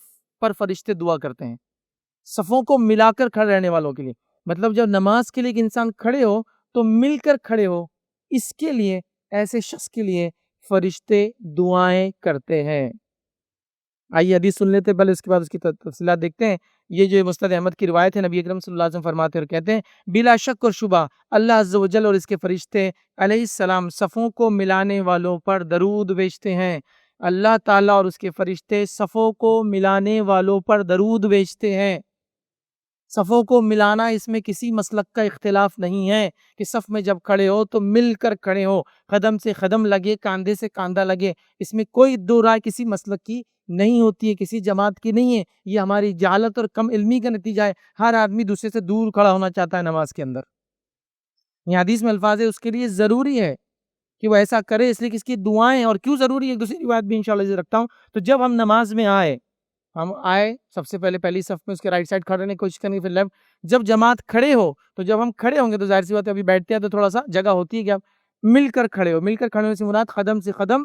پر فرشتے دعا کرتے ہیں. صفوں کو ملا کر کھڑے رہنے والوں کے لیے, مطلب جب نماز کے لیے ایک انسان کھڑے ہو تو مل کر کھڑے ہو, اس کے لیے, ایسے شخص کے لیے فرشتے دعائیں کرتے ہیں. آئیے حدیث سن لیتے, پہلے اس کے بعد اس کی تفصیلات دیکھتے ہیں. یہ جو مسند احمد کی روایت ہے, نبی اکرم صلی اللہ علیہ وسلم فرماتے اور کہتے ہیں, بلا شک اور شبہ اللہ عز و جل اور اس کے فرشتے علیہ السلام صفوں کو ملانے والوں پر درود بھیجتے ہیں. اللہ تعالیٰ اور اس کے فرشتے صفوں کو ملانے والوں پر درود بھیجتے ہیں. صفوں کو ملانا اس میں کسی مسلک کا اختلاف نہیں ہے کہ صف میں جب کھڑے ہو تو مل کر کھڑے ہو، قدم سے قدم لگے، کاندھے سے کاندھا لگے، اس میں کوئی دو رائے کسی مسلک کی نہیں ہوتی ہے، کسی جماعت کی نہیں ہے۔ یہ ہماری جہالت اور کم علمی کا نتیجہ ہے۔ ہر آدمی دوسرے سے دور کھڑا ہونا چاہتا ہے نماز کے اندر۔ یہ حدیث میں الفاظ ہے، اس کے لیے ضروری ہے کہ وہ ایسا کرے، اس لیے کہ اس کی دعائیں، اور کیوں ضروری ہے دوسری روایت بھی انشاءاللہ رکھتا ہوں۔ تو جب ہم نماز میں ہم آئے سب سے پہلے پہلی صف میں، اس کے رائٹ سائڈ کھڑے ہونے کی کوشش کریں، پھر لیفٹ۔ جب جماعت کھڑے ہو تو جب ہم کھڑے ہوں گے تو ظاہر سی بات ہے ابھی بیٹھتے ہیں تو تھوڑا سا جگہ ہوتی ہے کہ آپ مل کر کھڑے ہو۔ مل کر کھڑے ہونے سے مراد قدم سے قدم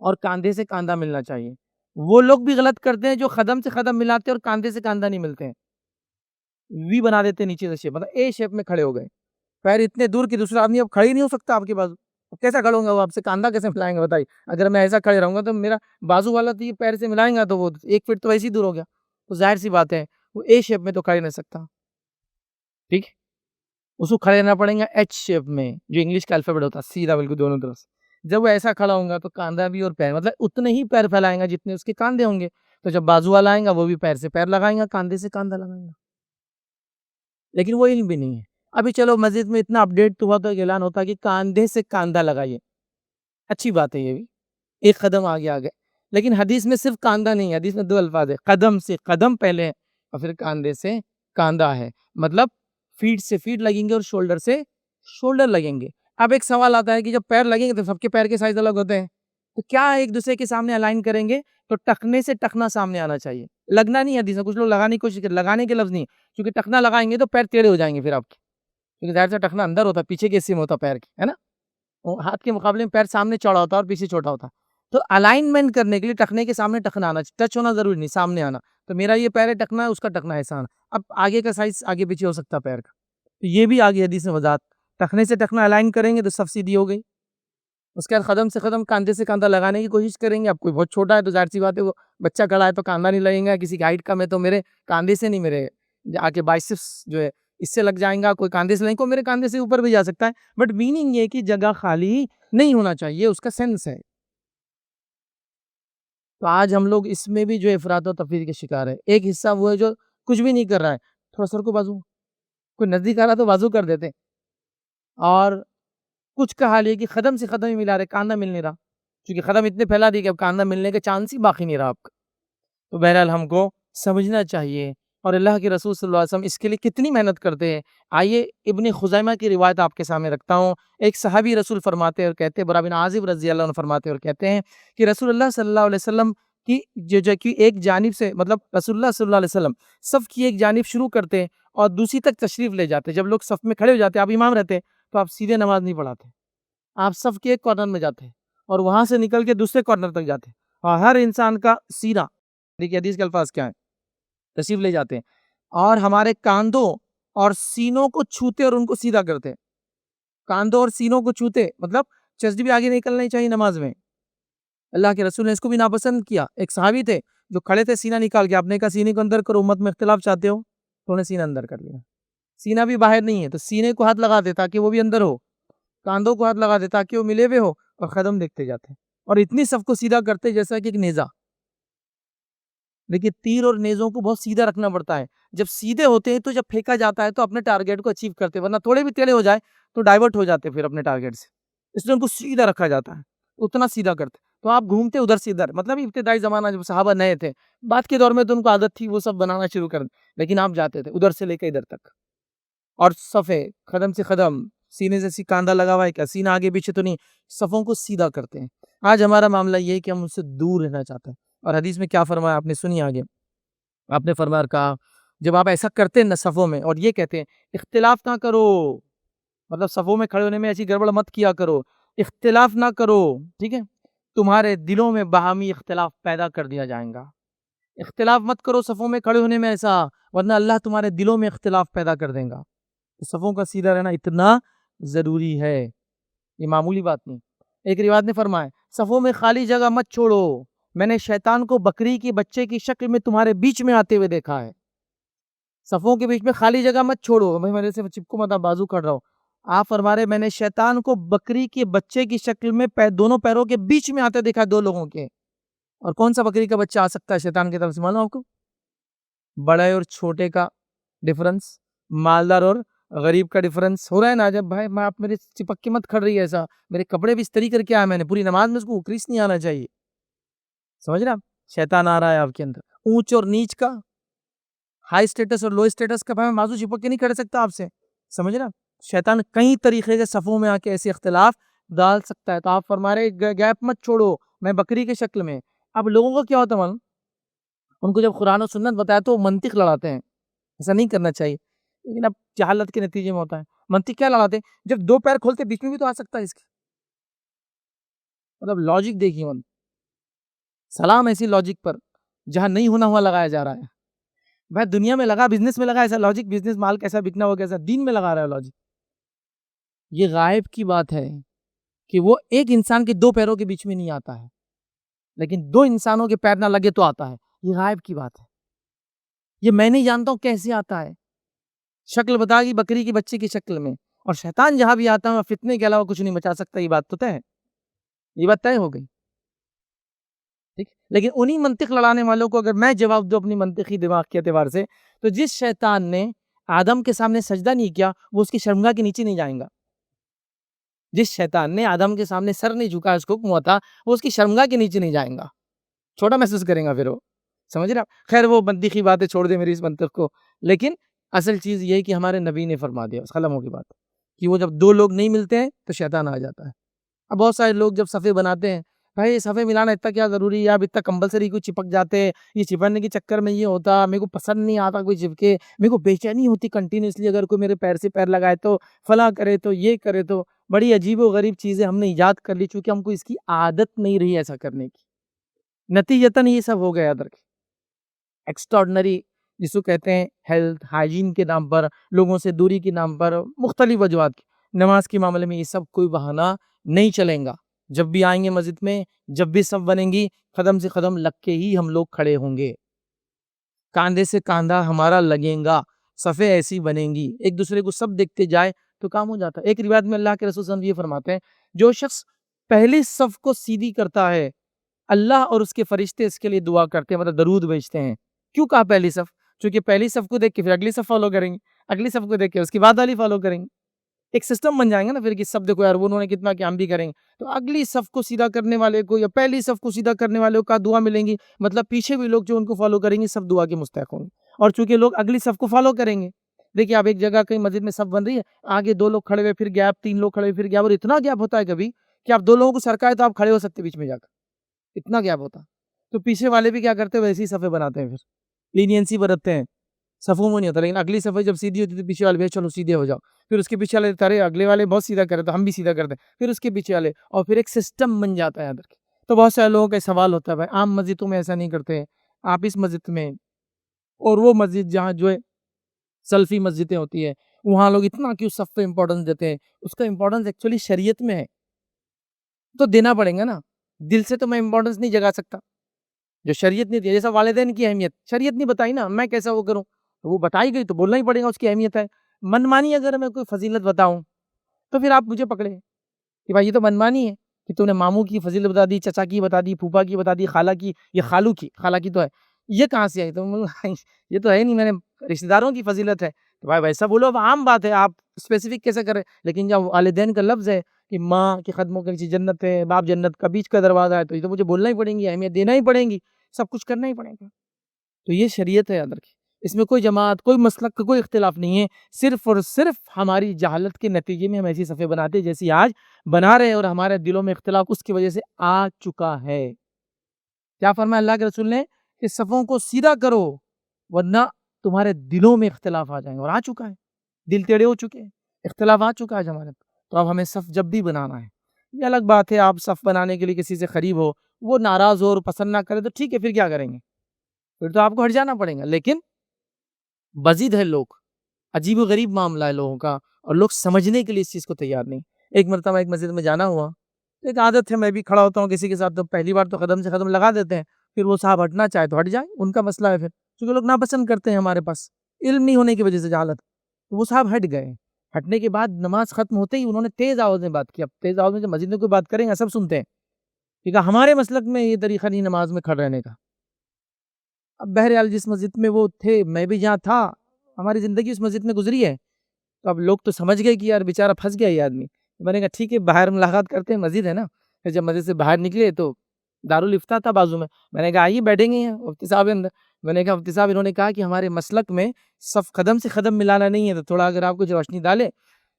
اور کاندھے سے کاندھا ملنا چاہیے۔ وہ لوگ بھی غلط کرتے ہیں جو قدم سے قدم ملاتے ہیں اور کاندھے سے کاندھا نہیں ملتے ہیں، وی بنا دیتے ہیں نیچے سے شیپ، مطلب اے شیپ میں کھڑے ہو گئے، پیر اتنے دور کہ دوسرا آدمی اب کھڑے ہی نہیں ہو سکتا آپ کے بازو۔ اب کیسا کھڑوں گا وہ آپ سے، کاندھا کیسے ملائیں گے بتائیے؟ اگر میں ایسا کھڑے رہوں گا تو میرا بازو والا تو یہ پیر سے ملائیں گا تو وہ 1 فٹ تو ویسے ہی دور ہو گیا۔ تو ظاہر سی بات ہے وہ اے شیپ میں تو کھڑے نہیں سکتا، ٹھیک، اس کو کھڑے رہنا پڑیں گا ایچ شیپ میں، جو انگلش کا الفابیٹ ہوتا ہے، سیدھا بالکل دونوں طرف سے۔ جب وہ ایسا کھڑا ہوں گا تو کاندھا بھی اور پیر، مطلب اتنے ہی پیر پھیلائیں گا جتنے اس کے کاندھے ہوں گے۔ تو جب بازو والا آئیں گا وہ بھی پیر سے پیر لگائیں گا، کاندھے سے کاندھا لگائیں گا، لیکن وہ علم بھی نہیں ہے۔ ابھی چلو مسجد میں اتنا اپڈیٹ تو ہوا تو اعلان ہوتا ہے کہ کاندھے سے کاندھا لگائیے، اچھی بات ہے، یہ بھی ایک قدم آگے آ گئے، لیکن حدیث میں صرف کاندھا نہیں ہے، حدیث میں 2 الفاظ ہے، قدم سے قدم پہلے ہے اور پھر کاندھے سے کاندھا ہے، مطلب فیٹ سے فیٹ لگیں گے اور شولڈر سے شولڈر لگیں گے۔ اب ایک سوال آتا ہے کہ جب پیر لگیں گے تو سب کے پیر کے سائز الگ ہوتے ہیں، تو کیا ایک دوسرے کے سامنے الائن کریں گے تو ٹخنے سے ٹخنا سامنے آنا چاہیے، لگنا نہیں ہے۔ حدیث میں کچھ لوگ لگانے کی کوشش کرتے، لگانے کے لفظ نہیں، کیونکہ ٹخنا لگائیں گے تو پیر ٹیڑھے ہو جائیں گے پھر آپ کے، کیونکہ ظاہر سے ٹخنا اندر ہوتا ہے، پیچھے کے حصے میں ہوتا ہے پیر کے، ہے نا، ہاتھ کے مقابلے میں پیر سامنے چوڑا ہوتا ہے اور پیچھے چھوٹا ہوتا ہے۔ تو الائنمنٹ کرنے کے لیے ٹخنے کے سامنے ٹخنا آنا، ٹچ ہونا ضروری نہیں، سامنے آنا۔ تو میرا یہ پیر ہے ٹخنا ہے، اس کا ٹخنا ایسا آنا۔ اب آگے کا سائز آگے پیچھے ہو سکتا ہے پیر کا، تو یہ بھی آگے حدیث میں وضاحت، ٹخنے سے ٹخنا الائن کریں گے تو صف سیدھی ہو گئی۔ اس کے بعد قدم سے قدم، کاندھے سے کاندھا لگانے کی کوشش کریں گے۔ اب کوئی بہت چھوٹا ہے تو ظاہر سی بات ہے وہ بچہ کھڑا ہے تو کاندھا نہیں لگیں گا، کسی کی ہائٹ کم ہے تو میرے کاندھے سے نہیں، میرے آگے بائسپس جو ہے اس سے لگ جائیں گا، کوئی کاندھے سے لگیں، کوئی میرے کاندھے سے اوپر بھی جا سکتا ہے، بٹ میننگ یہ کہ جگہ خالی نہیں ہونا چاہیے، اس کا سینس ہے۔ تو آج ہم لوگ اس میں بھی جو افراط و تفریط کے شکار ہے۔ ایک حصہ وہ ہے جو کچھ بھی نہیں کر رہا ہے، تھوڑا سر کو بازو، کوئی نزدیک آ رہا تو بازو کر دیتے، اور کچھ کا حال یہ کہ قدم سے قدم ہی ملا رہے، کاندھا مل نہیں رہا، کیونکہ قدم اتنے پھیلا دی کہ اب کاندھا ملنے کے چانس ہی باقی نہیں رہا آپ کا۔ تو بہرحال ہم کو سمجھنا چاہیے، اور اللہ کے رسول صلی اللہ علیہ وسلم اس کے لیے کتنی محنت کرتے ہیں۔ آئیے ابن خزیمہ کی روایت آپ کے سامنے رکھتا ہوں۔ ایک صحابی رسول فرماتے اور کہتے ہیں، برا بن عازب رضی اللہ عنہ فرماتے اور کہتے ہیں کہ رسول اللہ صلی اللہ علیہ وسلم کی جو کی ایک جانب سے، مطلب رسول اللہ صلی اللہ علیہ وسلم صف کی ایک جانب شروع کرتے اور دوسری تک تشریف لے جاتے۔ جب لوگ صف میں کھڑے ہو جاتے، آپ امام رہتے، تو آپ سیدھے نماز نہیں پڑھاتے، آپ صف کے ایک کارنر میں جاتے اور وہاں سے نکل کے دوسرے کارنر تک جاتے، اور ہر انسان کا سینہ، دیکھیے حدیث کے الفاظ کیا ہیں، تشریف لے جاتے ہیں اور ہمارے کاندھوں اور سینوں کو چھوتے اور ان کو سیدھا کرتے۔ کاندھوں اور سینوں کو چھوتے مطلب چسٹ بھی آگے نکلنا ہی چاہیے نماز میں۔ اللہ کے رسول نے اس کو بھی ناپسند کیا۔ ایک صحابی تھے جو کھڑے تھے، سینہ نکال کے، آپ نے کہا سینے کو اندر کرو، امت میں اختلاف چاہتے ہو، تو انہوں نے سینہ اندر کر لیا۔ سینہ بھی باہر نہیں ہے تو سینے کو ہاتھ لگا دے تاکہ وہ بھی اندر ہو، کاندھوں کو ہاتھ لگا دے تاکہ وہ ملے ہوئے ہو، اور قدم دیکھتے جاتے، اور اتنی صف کو سیدھا کرتے جیسا کہ ایک نیزہ۔ لیکن تیر اور نیزوں کو بہت سیدھا رکھنا پڑتا ہے، جب سیدھے ہوتے ہیں تو جب پھینکا جاتا ہے تو اپنے ٹارگیٹ کو اچیو کرتے، ورنہ تھوڑے بھی ٹیڑھے ہو جائے تو ڈائیورٹ ہو جاتے پھر اپنے ٹارگیٹ سے، اس لیے ان کو سیدھا رکھا جاتا ہے، اتنا سیدھا کرتے۔ تو آپ گھومتے ادھر سے ادھر، مطلب ابتدائی زمانہ جب صحابہ نئے تھے، بعد کے دور میں تو ان کو عادت تھی وہ سب بنانا شروع کر، لیکن آپ جاتے تھے ادھر سے لے کے ادھر تک، اور صفے قدم سے قدم، سینے سے کاندھا لگا ہوا ہے کیا، سینہ آگے پیچھے تو نہیں، صفوں کو سیدھا کرتے ہیں۔ آج ہمارا معاملہ یہ ہے کہ ہم ان سے دور رہنا چاہتے ہیں، اور حدیث میں کیا فرمایا آپ نے سنی آگے، آپ نے فرمایا کہا جب آپ ایسا کرتے ہیں نا صفوں میں، اور یہ کہتے ہیں اختلاف نہ کرو، مطلب صفوں میں کھڑے ہونے میں ایسی گڑبڑ مت کیا کرو، اختلاف نہ کرو، ٹھیک ہے، تمہارے دلوں میں باہمی اختلاف پیدا کر دیا جائے گا، اختلاف مت کرو صفوں میں کھڑے ہونے میں ایسا، ورنہ اللہ تمہارے دلوں میں اختلاف پیدا کر دے گا۔ تو صفوں کا سیدھا رہنا اتنا ضروری ہے، یہ معمولی بات نہیں۔ ایک روایت نے فرمایا صفوں میں خالی جگہ مت چھوڑو، میں نے شیطان کو بکری کے بچے کی شکل میں تمہارے بیچ میں آتے ہوئے دیکھا ہے۔ صفوں کے بیچ میں خالی جگہ مت چھوڑو، میں میرے سے چپکو مت، بازو کر رہا ہوں، آپ فرما رہے میں نے شیطان کو بکری کے بچے کی شکل میں دونوں پیروں کے بیچ میں آتے دیکھا، دو لوگوں کے۔ اور کون سا بکری کا بچہ آ سکتا ہے شیطان کی طرف سے، معلوم آپ کو؟ بڑے اور چھوٹے کا ڈفرنس، مالدار اور غریب کا ڈفرنس ہو رہا ہے نا. جب بھائی میں آپ میرے چپک کے مت کھڑ رہی ہے ایسا، میرے کپڑے بھی استری کر کے آیا میں نے پوری نماز میں، اس کو اکریس نہیں آنا چاہیے. سمجھ رہے آپ؟ شیطان آ رہا ہے آپ کے اندر. اونچ اور نیچ کا، ہائی اسٹیٹس اور لو اسٹیٹس کا، میں بازو چپک کے نہیں کھڑ سکتا آپ سے. سمجھ رہے آپ؟ شیطان کئی طریقے کے صفوں میں آ کے ایسے اختلاف ڈال سکتا ہے. تو آپ فرما رہے گیپ مت چھوڑو، میں بکری کے شکل میں. اب لوگوں کو کیا ہوتا ہے، ان کو جب قرآن و سنت بتایا تو وہ منطق لڑاتے ہیں. ایسا نہیں کرنا چاہیے، لیکن اب جہالت کے نتیجے میں ہوتا ہے. منطق کیا لڑاتے ہیں؟ جب دو پیر کھولتے بیچ میں بھی تو آ سکتا ہے اس کے. مطلب لاجک دیکھیے، سلام ایسی لاجک پر جہاں نہیں ہونا ہوا لگایا جا رہا ہے. بھائی دنیا میں لگا، بزنس میں لگا ایسا لاجک، بزنس مال کیسا بکنا ہو کیسا، دین میں لگا رہا ہے لاجک. یہ غائب کی بات ہے کہ وہ ایک انسان کے دو پیروں کے بیچ میں نہیں آتا ہے، لیکن دو انسانوں کے پیر نہ لگے تو آتا ہے. یہ غائب کی بات ہے. یہ میں نہیں جانتا ہوں کیسے آتا ہے. شکل بتا گی بکری کی بچے کی شکل میں، اور شیطان جہاں بھی آتا ہے فتنے کے علاوہ کچھ نہیں بچا سکتا. یہ بات تو طے ہے، یہ بات طے ہو گئی. ٹھیک، لیکن انہی منطق لڑانے والوں کو اگر میں جواب دوں اپنی منطقی دماغ کے اعتبار سے، تو جس شیطان نے آدم کے سامنے سجدہ نہیں کیا وہ اس کی شرمگاہ کے نیچے نہیں جائیں گا. جس شیطان نے آدم کے سامنے سر نہیں جھکا، اس کو حکم ہوا تھا، وہ اس کی شرمگاہ کے نیچے نہیں جائیں گا. چھوٹا محسوس کریں گا پھر وہ. سمجھ رہے آپ؟ خیر وہ منطقی باتیں چھوڑ دیں میری اس منطق کو، لیکن اصل چیز یہ ہے کہ ہمارے نبی نے فرما دیا اس قلموں کی بات کہ وہ جب دو لوگ نہیں ملتے ہیں تو شیطان آ جاتا ہے. اب بہت سارے لوگ جب صفے بناتے ہیں، بھائی یہ صفے ملانا اتنا کیا ضروری ہے، اب اتنا کمپلسری کوئی چپک جاتے ہیں. یہ چپکنے کے چکر میں یہ ہوتا، میرے کو پسند نہیں آتا کوئی چپکے، میرے کو بے چینی ہوتی کنٹینیوسلی اگر کوئی میرے پیر سے پیر لگائے تو، فلاں کرے تو، یہ کرے تو. بڑی عجیب و غریب چیزیں ہم نے ایجاد کر لی چونکہ ہم کو اس کی عادت نہیں رہی ایسا کرنے کی. نتیجتاً یہ سب ہو گیا. ایکسٹراڈنری جس کو کہتے ہیں ہیلتھ ہائیجین کے نام پر، لوگوں سے دوری کے نام پر، مختلف وجوہات کی. نماز کے معاملے میں یہ سب کوئی بہانہ نہیں چلیں گا. جب بھی آئیں گے مسجد میں، جب بھی صف بنیں گی، قدم سے قدم لگ کے ہی ہم لوگ کھڑے ہوں گے، کاندھے سے کاندھا ہمارا لگیں گا، صفیں ایسی بنیں گی، ایک دوسرے کو سب دیکھتے جائے تو کام ہو جاتا ہے. ایک روایت میں اللہ کے رسول صلی اللہ علیہ وسلم یہ فرماتے ہیں، جو شخص پہلی صف کو سیدھی کرتا ہے، اللہ اور اس کے فرشتے اس کے لیے دعا کرتے ہیں، مطلب درود بھیجتے ہیں. کیوں کہا پہلی صف؟ چونکہ پہلی صف کو دیکھ کے پھر اگلی صف فالو کریں گے، اگلی صف کو دیکھ کے اس کی بعد والی فالو کریں گے. ایک سسٹم بن جائیں گے نا پھر کہ سب دیکھو یار انہوں نے کتنا کیا، ہم بھی کریں گے. تو اگلی صف کو سیدھا کرنے والے کو یا پہلی صف کو سیدھا کرنے والے کا دعا ملیں گی، مطلب پیچھے بھی لوگ جو ان کو فالو کریں گے سب دعا کے مستحق ہوں گے. اور چونکہ لوگ اگلی صف کو فالو کریں گے، دیکھیے آپ ایک جگہ کہیں مسجد میں صف بن رہی ہے، آگے دو لوگ کھڑے ہوئے پھر گیپ، تین لوگ کھڑے ہوئے پھر گیپ، اور اتنا گیپ ہوتا ہے کبھی کہ آپ دو لوگوں کو سرکائے تو آپ کھڑے ہو سکتے بیچ میں جا کر، اتنا گیپ ہوتا. تو پیچھے والے بھی کیا کرتے ہیں، ویسی صفیں بناتے ہیں، پھر لینینسی برتتے ہیں. صفوں میں نہیں ہوتا، لیکن اگلی صفحہ جب سیدھی ہوتی ہے تو پیچھے والے چلو سیدھے ہو جاؤ، پھر اس کے پیچھے والے تارے اگلے والے بہت سیدھا کرے تو ہم بھی سیدھا کرتے ہیں، پھر اس کے پیچھے والے، اور پھر ایک سسٹم بن جاتا ہے ادھر. تو بہت سارے لوگوں کا سوال ہوتا ہے بھائی عام مسجدوں میں ایسا نہیں کرتے، آپ اس مسجد میں اور وہ مسجد جہاں جو ہے سلفی مسجدیں ہوتی ہے وہاں لوگ اتنا کیوں صف پہ امپورٹنس دیتے ہیں؟ اس کا امپورٹنس ایکچولی شریعت میں ہے تو دینا پڑیں گا نا. دل سے تو میں امپورٹنس نہیں جگا سکتا جو شریعت نہیں دی. جیسا والدین کی اہمیت شریعت نہیں بتائی نا، میں کیسا وہ کروں؟ وہ بتائی گئی تو بولنا ہی پڑے گا، اس کی اہمیت ہے. منمانی اگر میں کوئی فضیلت بتاؤں تو پھر آپ مجھے پکڑے کہ بھائی یہ تو منمانی ہے کہ تو نے ماموں کی فضیلت بتا دی، چچا کی بتا دی، پھوپھا کی بتا دی، خالہ کی، یہ خالو کی، خالہ کی تو ہے، یہ کہاں سے آئی؟ تو یہ تو ہے نہیں، میں نے رشتہ داروں کی فضیلت ہے. تو بھائی ویسا بولو، اب عام بات ہے، آپ اسپیسیفک کیسے کریں؟ لیکن جب والدین کا لفظ ہے کہ ماں کے قدموں کے نیچے جنت ہے، باپ جنت کا بیچ کا دروازہ ہے، تو یہ تو مجھے بولنا ہی پڑیں گی، اہمیت دینا ہی پڑیں گی، سب کچھ کرنا ہی پڑے گا. تو یہ شریعت ہے یاد رکھیں، اس میں کوئی جماعت، کوئی مسلک کا کوئی اختلاف نہیں ہے. صرف اور صرف ہماری جہالت کے نتیجے میں ہم ایسی صفیں بناتے ہیں جیسی آج بنا رہے ہیں، اور ہمارے دلوں میں اختلاف اس کی وجہ سے آ چکا ہے. کیا فرمایا اللہ کے رسول نے کہ صفوں کو سیدھا کرو ورنہ تمہارے دلوں میں اختلاف آ جائیں گے، اور آ چکا ہے. دل ٹیڑے ہو چکے ہیں، اختلاف آ چکا ہے ہمارے. تو اب ہمیں صف جب بھی بنانا ہے، یہ الگ بات ہے آپ صف بنانے کے لیے کسی سے قریب ہو، وہ ناراض ہو اور پسند نہ کرے تو ٹھیک ہے، پھر کیا کریں گے؟ پھر تو آپ کو ہٹ جانا پڑے گا. لیکن بزید ہے لوگ، عجیب و غریب معاملہ ہے لوگوں کا، اور لوگ سمجھنے کے لیے اس چیز کو تیار نہیں. ایک مرتبہ ایک مسجد میں جانا ہوا، ایک عادت ہے میں بھی کھڑا ہوتا ہوں کسی کے ساتھ تو پہلی بار تو قدم سے قدم لگا دیتے ہیں، پھر وہ صاحب ہٹنا چاہے تو ہٹ جائے، ان کا مسئلہ ہے. پھر کیونکہ لوگ ناپسند کرتے ہیں، ہمارے پاس علم نہیں ہونے کی وجہ سے جہالت. تو وہ صاحب ہٹ گئے. ہٹنے کے بعد نماز ختم ہوتے ہی انہوں نے تیز آواز میں بات کی. اب تیز آواز میں جب مسجد میں کوئی بات کریں گے سب سنتے ہیں، ٹھیک ہے، ہمارے مسلک میں یہ طریقہ نہیں نماز میں کھڑے رہنے کا. اب بہرحال جس مسجد میں وہ تھے میں بھی جہاں تھا، ہماری زندگی اس مسجد میں گزری ہے، تو اب لوگ تو سمجھ گئے کہ یار بیچارہ پھنس گیا یہ آدمی. میں نے کہا ٹھیک ہے باہر ملاقات کرتے ہیں، مسجد ہے نا. پھر جب مسجد سے باہر نکلے تو دارالفتہ تھا بازو میں نے کہا آئیے بیٹھیں گے مفتی صاحب اندر. میں نے کہا مفتی صاحب انہوں نے کہا کہ ہمارے مسلک میں صف قدم سے قدم ملانا نہیں ہے، تو تھوڑا اگر آپ کچھ روشنی ڈالے.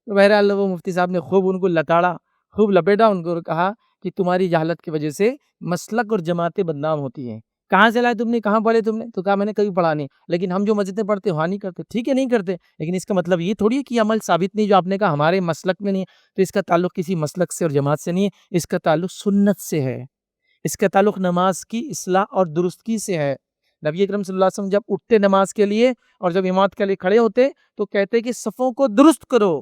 تو بہرحال وہ مفتی صاحب نے خوب ان کو لتاڑا، خوب لپیٹا ان کو اور کہا کہ تمہاری جہالت کی وجہ سے مسلک اور جماعتیں بدنام ہوتی ہیں. کہاں سے لائے تم نے، کہاں پڑھے تم نے؟ تو کہا میں نے کبھی پڑھا نہیں، لیکن ہم جو مسجد میں پڑھتے وہاں نہیں کرتے. ٹھیک ہے نہیں کرتے، لیکن اس کا مطلب یہ تھوڑی ہے کہ عمل ثابت نہیں. جو آپ نے کہا ہمارے مسلک میں نہیں ہے، تو اس کا تعلق کسی مسلک سے اور جماعت سے نہیں ہے، اس کا تعلق سنت سے ہے، اس کا تعلق نماز کی اصلاح اور درستگی سے ہے. نبی اکرم صلی اللہ علیہ وسلم جب اٹھتے نماز کے لیے اور جب امامت کے لیے کھڑے ہوتے تو کہتے کہ صفوں کو درست کرو،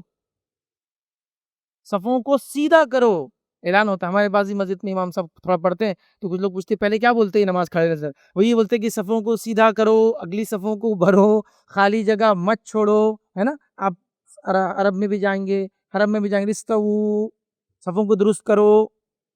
صفوں کو سیدھا کرو. اعلان ہوتا ہے ہمارے بازی مسجد میں امام صاحب تھوڑا پڑھتے ہیں تو کچھ لوگ پوچھتے پہلے کیا بولتے ہیں نماز کھڑے رہتے، وہ یہ بولتے کہ صفوں کو سیدھا کرو، اگلی صفوں کو بھرو، خالی جگہ مت چھوڑو، ہے نا. آپ عرب میں بھی جائیں گے، حرم میں بھی جائیں گے، استووا، صفوں کو درست کرو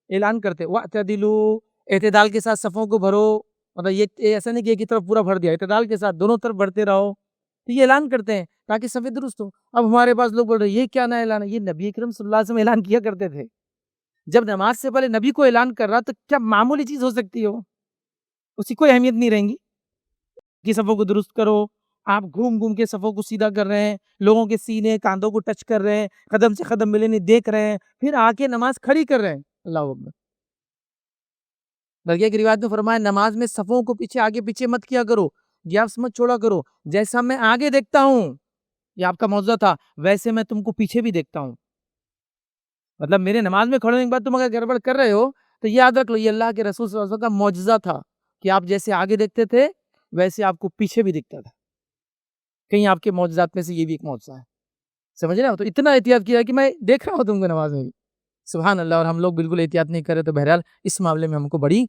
اعلان کرتے. واعتدلوا، اعتدال کے ساتھ صفوں کو بھرو. مطلب یہ ایسا نہیں کہ ایک ہی طرف پورا بھر دیا، اعتدال کے ساتھ دونوں طرف بڑھتے رہو. تو یہ اعلان کرتے ہیں تاکہ صفیں درست ہو. اب ہمارے پاس لوگ بول رہے ہیں یہ کیا نہ اعلان ہے، یہ نبی اکرم صلی اللہ علیہ وسلم اعلان کیا کرتے تھے. جب نماز سے پہلے نبی کو اعلان کر رہا تو کیا معمولی چیز ہو سکتی ہو، اس کی کوئی اہمیت نہیں رہیں گی کہ صفوں کو درست کرو. آپ گھوم گھوم کے صفوں کو سیدھا کر رہے ہیں، لوگوں کے سینے کاندھوں کو ٹچ کر رہے ہیں، قدم سے قدم ملنے دیکھ رہے ہیں، پھر آ کے نماز کھڑی کر رہے ہیں. اللہ اکبر. بلکہ ایک روایت میں فرمایا نماز میں صفوں کو پیچھے آگے پیچھے مت کیا کرو، گیپس مت چھوڑا کرو. جیسا میں آگے دیکھتا ہوں، یہ آپ کا معجزہ تھا، ویسے میں تم کو پیچھے بھی دیکھتا ہوں. مطلب میرے نماز میں کھڑے ہونے کے بعد تم اگر گڑبڑ کر رہے ہو تو یہ یاد رکھ لو یہ اللہ کے رسول صلی اللہ علیہ وسلم کا معجزہ تھا کہ آپ جیسے آگے دیکھتے تھے ویسے آپ کو پیچھے بھی دکھتا تھا. کہیں آپ کے معجزات میں سے یہ بھی ایک معجزہ ہے. سمجھ رہے ہو؟ تو اتنا احتیاط کیا کہ میں دیکھ رہا ہوں تم کو نماز میں بھی. سبحان اللہ. اور ہم لوگ بالکل احتیاط نہیں کرے. تو بہرحال اس معاملے میں ہم کو بڑی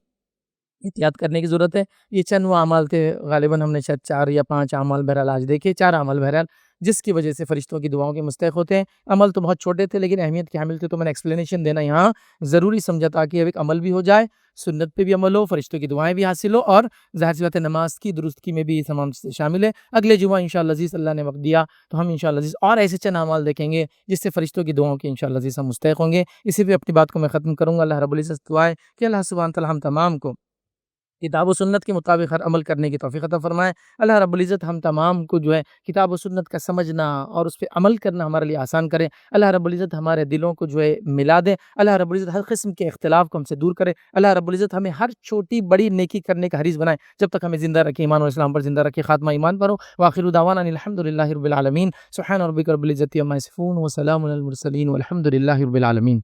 احتیاط کرنے کی ضرورت ہے. یہ چند وہ اعمال تھے، غالباً ہم نے شاید 4 یا 5 اعمال بہرحال آج دیکھے، 4 اعمال بہرحال جس کی وجہ سے فرشتوں کی دعاؤں کے مستحق ہوتے ہیں. عمل تو بہت چھوٹے تھے لیکن اہمیت کے حامل تھے، تو میں نے ایکسپلینیشن دینا یہاں ضروری سمجھا تاکہ اب ایک عمل بھی ہو جائے، سنت پہ بھی عمل ہو، فرشتوں کی دعائیں بھی حاصل ہو، اور ظاہر سی بات ہے نماز کی درستگی میں بھی تمام شامل ہے. اگلے جمعہ انشاءاللہ عزیز اللہ نے وقت دیا تو ہم انشاءاللہ عزیز اور ایسے چند اعمال دیکھیں گے جس سے فرشتوں کی دعاؤں کے انشاءاللہ عزیز ہم مستحق ہوں گے. اسی پہ اپنی بات کو میں ختم کروں گا. اللہ رب العزت دعا ہے کہ اللہ سبحانہ تعالی ہم تمام کو کتاب و سنت کے مطابق ہر عمل کرنے کی توفیق عطا فرمائے. اللہ رب العزت ہم تمام کو جو ہے کتاب و سنت کا سمجھنا اور اس پہ عمل کرنا ہمارے لیے آسان کرے. اللہ رب العزت ہمارے دلوں کو جو ہے ملا دے. اللہ رب العزت ہر قسم کے اختلاف کو ہم سے دور کرے. اللہ رب العزت ہمیں ہر چھوٹی بڑی نیکی کرنے کا حریص بنائے جب تک ہمیں زندہ رکھے، ایمان و اسلام پر زندہ رکھے، خاتمہ ایمان پر ہو. وآخر دعوانا ان الحمدللہ رب العالمین. سبحان ربک رب العزت عما یصفون وسلام علی المرسلین والحمدللہ رب العالمین.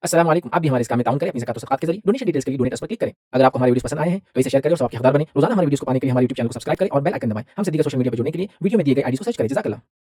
السلام علیکم. آپ بھی ہمارے اس کام میں تعاون کریں اپنی زکات و صدقات کے ذریعے. ڈونیشن ڈیٹیلز کے لیے ڈونیٹ پر کلک کریں. اگر آپ کو ہمارے ویڈیوز پسند آئے ہیں تو اسے شیئر کریں اور ثواب کے حقدار بنیں. روزانہ ہمارے ویڈیوز کو پانے کے لیے ہمارے یوٹیوب چینل کو سبسکرائب کریں اور بیل آئکن دبائیں. ہم سے دیگر سوشل میڈیا پر جڑنے کے لیے ویڈیو میں دیے گئے آئی ڈی کو سرچ کریں. جزاک اللہ.